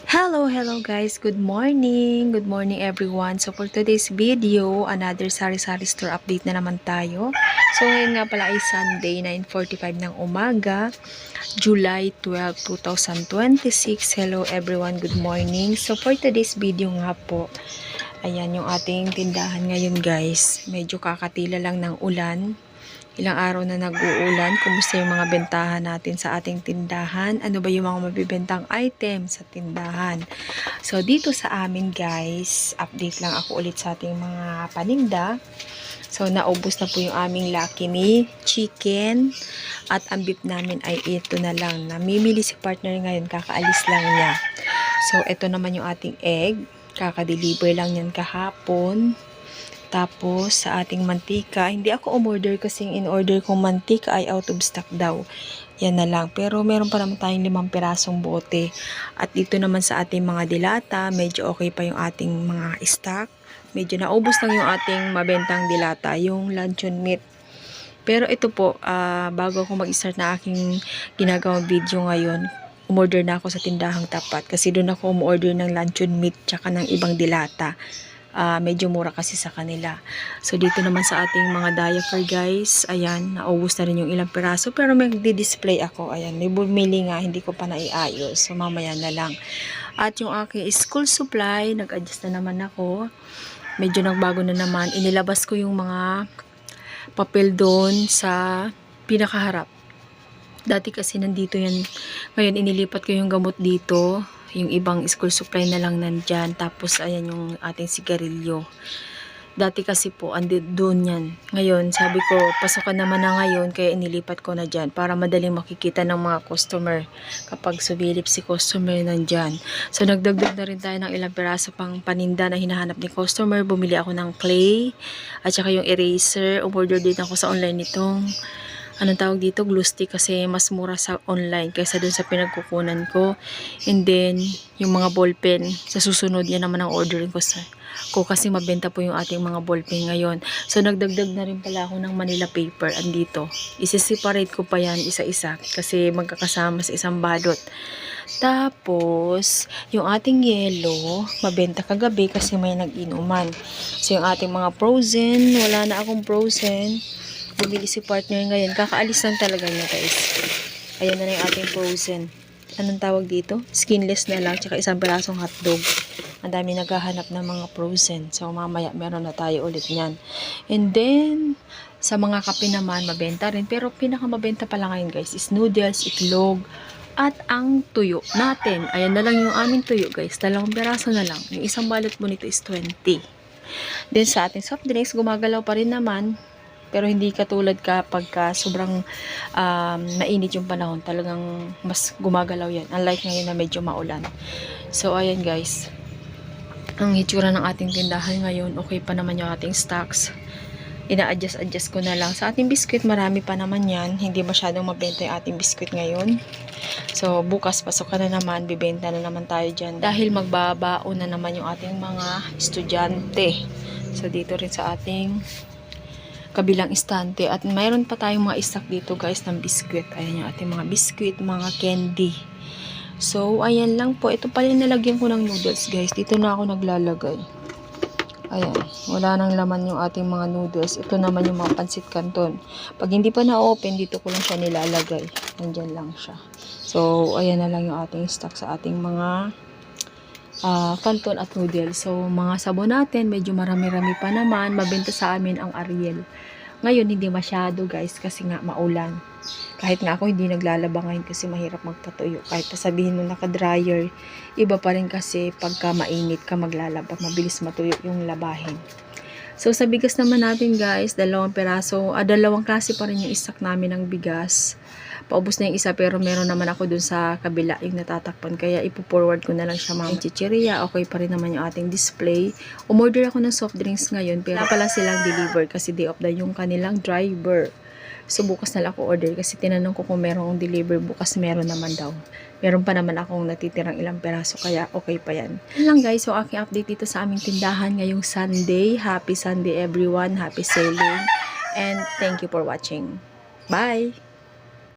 Hello guys. Good morning. Good morning everyone. So for today's video, another sari-sari store update na naman tayo. So ngayon nga pala ay Sunday, 9:45 ng umaga, July 12, 2026. Hello everyone. Good morning. So for today's video nga po, ayan yung ating tindahan ngayon guys. Medyo kakatila lang ng ulan. Ilang araw na nag-uulan. Kumusta yung mga bentahan natin sa ating tindahan? Ano ba yung mga mabibentang item sa tindahan? So, dito sa amin guys, update lang ako ulit sa ating mga paninda. So, naubos na po yung aming Lucky Me chicken. At ang beef namin ay ito na lang. Namimili si partner ngayon, kakaalis lang niya. So, ito naman yung ating egg. Kaka-deliver lang yan kahapon. Tapos, sa ating mantika, hindi ako umorder kasi in-order kong mantika ay out of stock daw. Yan na lang. Pero meron pa naman tayong 5 pirasong bote. At dito naman sa ating mga dilata, medyo okay pa yung ating mga stock. Medyo naubos lang yung ating mabentang dilata, yung luncheon meat. Pero ito po, bago ako mag-start na aking ginagawang video ngayon, umorder na ako sa tindahang tapat. Kasi doon ako umorder ng luncheon meat tsaka ng ibang dilata. Medyo mura kasi sa kanila. So, dito naman sa ating mga diaper guys, ayan, naubos na rin yung ilang piraso. Pero may di-display ako. Ayan, may bumili nga, hindi ko pa naiayos. So, mamaya na lang. At yung aking school supply, nag-adjust na naman ako. Medyo nagbago na naman. Inilabas ko yung mga papel doon sa pinakaharap. Dati kasi nandito yan. Ngayon, inilipat ko yung gamot dito. Yung ibang school supply na lang nandyan. Tapos, ayan yung ating sigarilyo. Dati kasi po, doon yan. Ngayon, sabi ko, pasukan naman na ngayon, kaya inilipat ko na dyan para madaling makikita ng mga customer kapag subilip si customer nandyan. So, nagdagdag na rin tayo ng ilang piraso pang paninda na hinahanap ni customer. Bumili ako ng clay at saka yung eraser. Umorder din ako sa online nitong anong tawag dito, glue stick, kasi mas mura sa online kaysa dun sa pinagkukunan ko. And then, yung mga ballpen, sa susunod, yan naman ang ordering ko kasi mabenta po yung ating mga ballpen ngayon. So, nagdagdag na rin pala ako ng Manila paper, andito. Isi-separate ko pa yan isa-isa kasi magkakasama sa isang balot. Tapos, yung ating yellow, mabenta kagabi kasi may nag-inuman. So, yung ating mga frozen, wala na akong frozen. Bumili si partner ngayon. Kakaalis lang talaga niya guys. Ayan na yung ating frozen. Anong tawag dito? Skinless na lang. Tsaka isang pirasong hotdog. Ang dami naghahanap ng mga frozen. So mamaya meron na tayo ulit niyan. And then, sa mga kape naman, mabenta rin. Pero pinakamabenta pala ngayon guys is noodles, itlog, at ang tuyo natin. Ayan na lang yung aming tuyo guys. 2 piraso na lang. Yung isang balot mo nito is 20. Then sa ating soft drinks, gumagalaw pa rin naman. Pero hindi katulad kapag sobrang mainit yung panahon. Talagang mas gumagalaw yan. Unlike ngayon na medyo maulan. So, ayan guys. Ang hitsura ng ating tindahan ngayon. Okay pa naman yung ating stocks. Ina-adjust ko na lang. Sa ating biscuit, marami pa naman yan. Hindi masyadong mabenta yung ating biscuit ngayon. So, bukas pasok na naman. Bibenta na naman tayo dyan. Dahil magbabaon na naman yung ating mga estudyante. So, dito rin sa ating kabilang istante. At mayroon pa tayong mga stock dito guys ng biskwit. Ayan yung ating mga biskwit, mga candy. So, ayan lang po. Ito pala yung nalagyan ko ng noodles guys. Dito na ako naglalagay. Ayan. Wala nang laman yung ating mga noodles. Ito naman yung mga pansit canton. Pag hindi pa na-open, dito ko lang siya nilalagay. Nandyan lang siya. So, ayan na lang yung ating stock sa ating mga canton at noodles. So, mga sabon natin, medyo marami-rami pa naman. Mabenta sa amin ang Ariel. Ngayon, hindi masyado guys kasi nga maulan. Kahit nga ako hindi naglalaba ngayon kasi mahirap magpatuyo. Kahit sabihin mo naka-dryer, iba pa rin kasi pagka mainit ka maglalaba, mabilis matuyo yung labahin. So, sa bigas naman natin guys, 2 piraso, 2 klase pa rin yung stock namin ng bigas. Paubos na yung isa pero meron naman ako dun sa kabila yung natatakpan. Kaya ipo-forward ko na lang siya mga chicheria. Okay pa rin naman yung ating display. Umorder ako ng soft drinks ngayon pero pala silang deliver kasi day of the yung kanilang driver. So bukas na lang ako order kasi tinanong ko kung meron akong deliver. Bukas meron naman daw. Meron pa naman akong natitirang ilang peraso kaya okay pa yan. Yan lang guys. So aking update dito sa aming tindahan ngayong Sunday. Happy Sunday everyone. Happy selling. And thank you for watching. Bye!